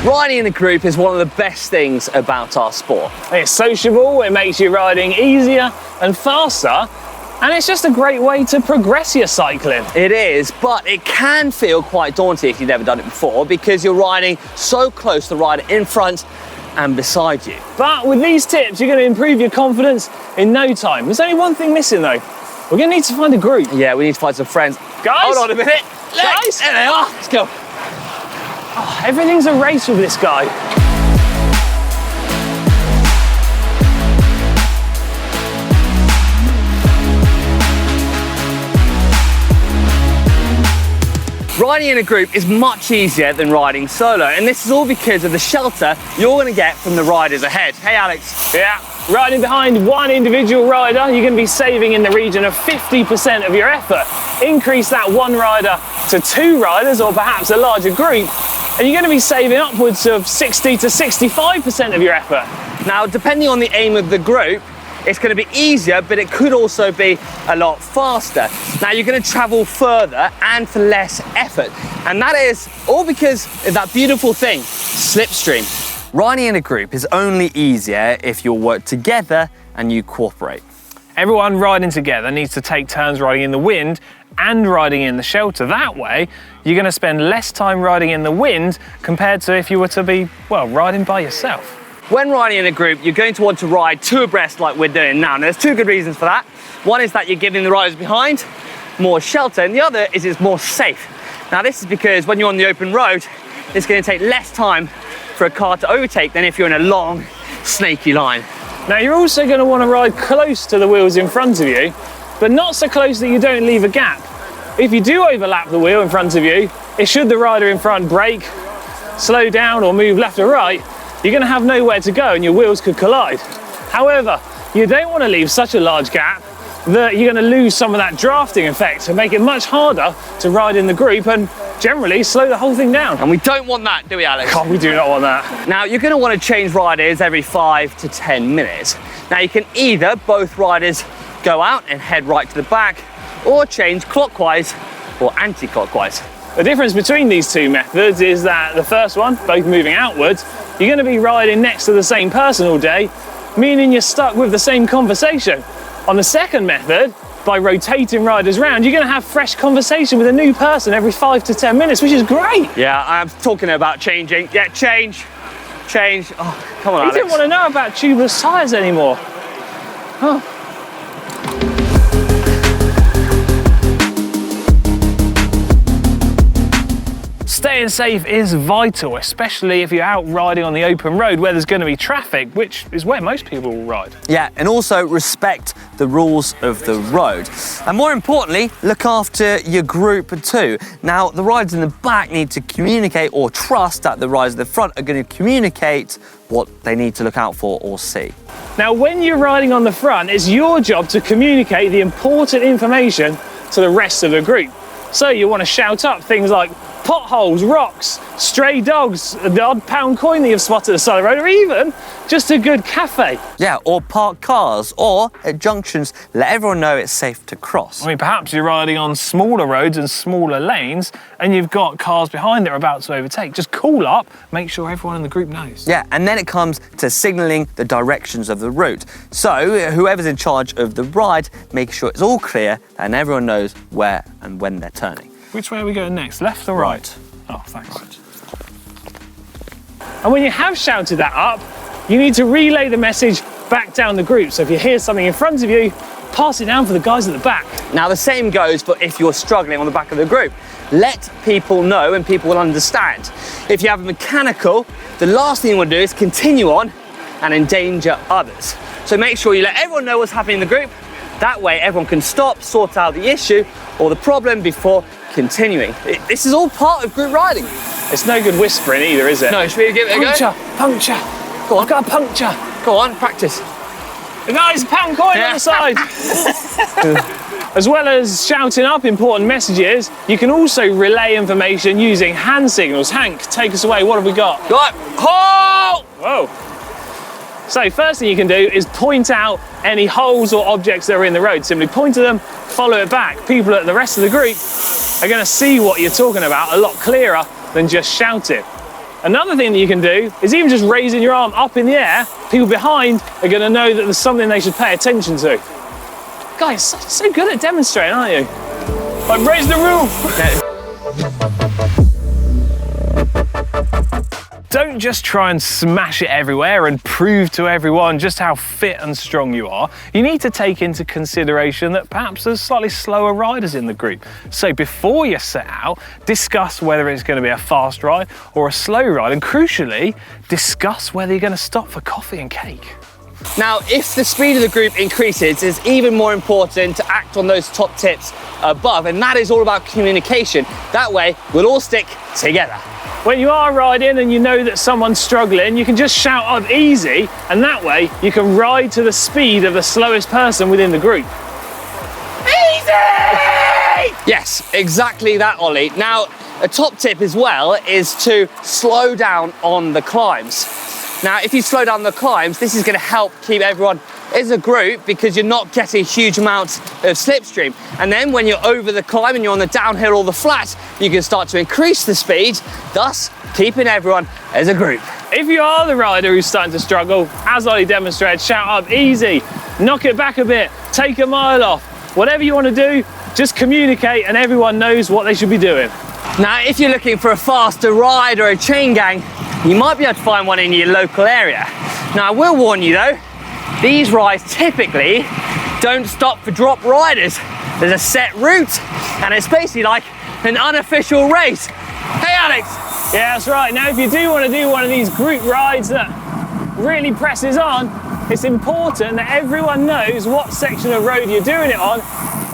Riding in a group is one of the best things about our sport. It's sociable, it makes your riding easier and faster, and it's just a great way to progress your cycling. It is, but it can feel quite daunting if you've never done it before, because you're riding so close to the rider in front and beside you. But with these tips, you're going to improve your confidence in no time. There's only one thing missing though. We're going to need to find a group. Yeah, we need to find some friends. Guys! Hold on a minute. Guys! There they are. Let's go. Oh, everything's a race with this guy. Riding in a group is much easier than riding solo, and this is all because of the shelter you're going to get from the riders ahead. Hey, Alex. Yeah, riding behind one individual rider, you're going to be saving in the region of 50% of your effort. Increase that one rider to 2 riders, or perhaps a larger group, and you're going to be saving upwards of 60 to 65% of your effort. Now, depending on the aim of the group, it's going to be easier, but it could also be a lot faster. Now, you're going to travel further and for less effort. And that is all because of that beautiful thing, slipstream. Riding in a group is only easier if you work together and you cooperate. Everyone riding together needs to take turns riding in the wind and riding in the shelter. That way, you're going to spend less time riding in the wind compared to if you were to be, well, riding by yourself. When riding in a group, you're going to want to ride 2 abreast like we're doing now. Now, there's 2 good reasons for that. One is that you're giving the riders behind more shelter, and the other is it's more safe. Now, this is because when you're on the open road, it's going to take less time for a car to overtake than if you're in a long, snaky line. Now, you're also going to want to ride close to the wheels in front of you, but not so close that you don't leave a gap. If you do overlap the wheel in front of you, should the rider in front brake, slow down or move left or right, you're going to have nowhere to go and your wheels could collide. However, you don't want to leave such a large gap that you're going to lose some of that drafting effect and make it much harder to ride in the group and generally slow the whole thing down. And we don't want that, do we, Alex? God, we do not want that. Now, you're going to want to change riders every 5 to 10 minutes. Now, you can either both riders go out and head right to the back, or change clockwise or anti-clockwise. The difference between these 2 methods is that the first one, both moving outwards, you're going to be riding next to the same person all day, meaning you're stuck with the same conversation. On the second method, by rotating riders around, you're going to have fresh conversation with a new person every 5 to 10 minutes, which is great. Yeah, I'm talking about changing. Yeah, change. Oh, come on, Alex. You didn't want to know about tubeless tyres anymore. Oh. Staying safe is vital, especially if you're out riding on the open road where there's going to be traffic, which is where most people will ride. Yeah, and also respect the rules of the road. And more importantly, look after your group too. Now, the riders in the back need to communicate or trust that the riders in the front are going to communicate what they need to look out for or see. Now, when you're riding on the front, it's your job to communicate the important information to the rest of the group. So you want to shout up things like potholes, rocks, stray dogs, the odd pound coin that you've spotted at the side of the road, or even just a good cafe. Yeah, or parked cars, or at junctions, let everyone know it's safe to cross. I mean, perhaps you're riding on smaller roads and smaller lanes, and you've got cars behind that are about to overtake. Just call up, make sure everyone in the group knows. Yeah, and then it comes to signalling the directions of the route. So, whoever's in charge of the ride, make sure it's all clear and everyone knows where and when they're turning. Which way are we going next, left or right? Oh, thanks. Right. And when you have shouted that up, you need to relay the message back down the group. So if you hear something in front of you, pass it down for the guys at the back. Now, the same goes for if you're struggling on the back of the group. Let people know and people will understand. If you have a mechanical, the last thing you want to do is continue on and endanger others. So make sure you let everyone know what's happening in the group. That way everyone can stop, sort out the issue or the problem before continuing. This is all part of group riding. It's no good whispering either, is it? No, should we give it a go? Puncture. Go on. I've got a puncture. Go on, practice. Guys, pound coin on the side. As well as shouting up important messages, you can also relay information using hand signals. Hank, take us away. What have we got? Right, halt! Whoa. So first thing you can do is point out any holes or objects that are in the road. Simply point to them, follow it back. People at the rest of the group are going to see what you're talking about a lot clearer than just shouting. Another thing that you can do is even just raising your arm up in the air, people behind are going to know that there's something they should pay attention to. Guys, so good at demonstrating, aren't you? Like, raise the roof! Don't just try and smash it everywhere and prove to everyone just how fit and strong you are. You need to take into consideration that perhaps there's slightly slower riders in the group. So before you set out, discuss whether it's going to be a fast ride or a slow ride, and crucially, discuss whether you're going to stop for coffee and cake. Now, if the speed of the group increases, it's even more important to act on those top tips above, and that is all about communication. That way, we'll all stick together. When you are riding and you know that someone's struggling, you can just shout up easy, and that way you can ride to the speed of the slowest person within the group. Easy! Yes, exactly that, Ollie. Now, a top tip as well is to slow down on the climbs. Now, if you slow down the climbs, this is going to help keep everyone as a group because you're not getting huge amounts of slipstream. And then when you're over the climb and you're on the downhill or the flat, you can start to increase the speed, thus keeping everyone as a group. If you are the rider who's starting to struggle, as Ollie demonstrated, shout up easy, knock it back a bit, take a mile off. Whatever you want to do, just communicate and everyone knows what they should be doing. Now, if you're looking for a faster ride or a chain gang, you might be able to find one in your local area. Now, I will warn you though, these rides typically don't stop for drop riders. There's a set route, and it's basically like an unofficial race. Hey, Alex. Yeah, that's right. Now, if you do want to do one of these group rides that really presses on, it's important that everyone knows what section of road you're doing it on,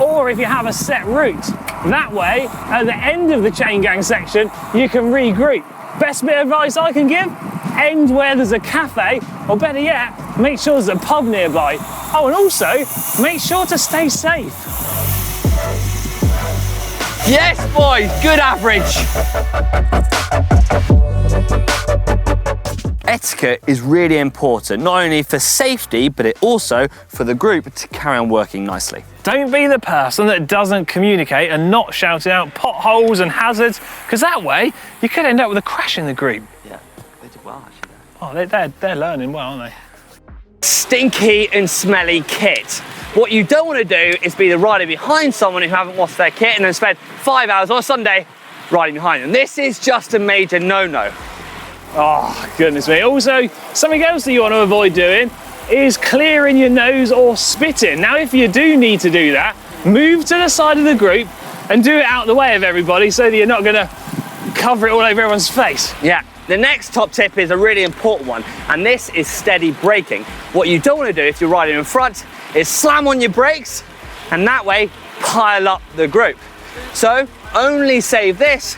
or if you have a set route. That way, at the end of the chain gang section, you can regroup. Best bit of advice I can give, end where there's a cafe, or better yet, make sure there's a pub nearby. Oh, and also, make sure to stay safe. Yes, boys, good average. Etiquette is really important, not only for safety, but it also for the group to carry on working nicely. Don't be the person that doesn't communicate and not shouting out potholes and hazards, because that way you could end up with a crash in the group. Yeah, they did well actually. Oh, they're learning well, aren't they? Stinky and smelly kit. What you don't want to do is be the rider behind someone who haven't washed their kit and then spend 5 hours on a Sunday riding behind them. This is just a major no-no. Oh, goodness me. Also, something else that you want to avoid doing is clearing your nose or spitting. Now, if you do need to do that, move to the side of the group and do it out the way of everybody so that you're not going to cover it all over everyone's face. Yeah. The next top tip is a really important one, and this is steady braking. What you don't want to do if you're riding in front is slam on your brakes and that way pile up the group. So only save this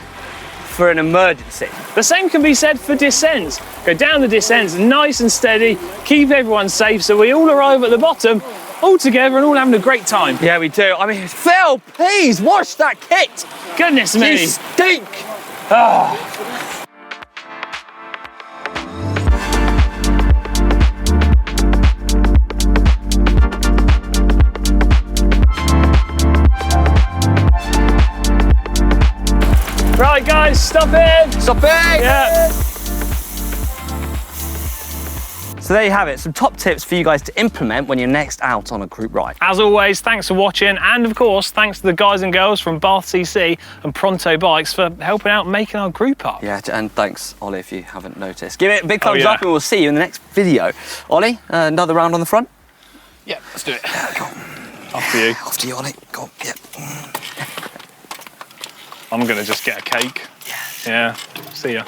for an emergency. The same can be said for descents. Go down the descents nice and steady, keep everyone safe so we all arrive at the bottom all together and all having a great time. Yeah, we do. I mean, Phil, please wash that kit. Goodness me. You stink. Oh. Right, guys, stop it! Stop it! Yeah. So there you have it, some top tips for you guys to implement when you're next out on a group ride. As always, thanks for watching, and of course, thanks to the guys and girls from Bath CC and Pronto Bikes for helping out making our group up. Yeah, and thanks, Ollie, if you haven't noticed. Give it a big thumbs yeah. up and we'll see you in the next video. Ollie, another round on the front? Yeah, let's do it. Go on. After you. After you, Ollie. Go on, yeah. I'm gonna just get a cake. Yeah. Yeah, see ya.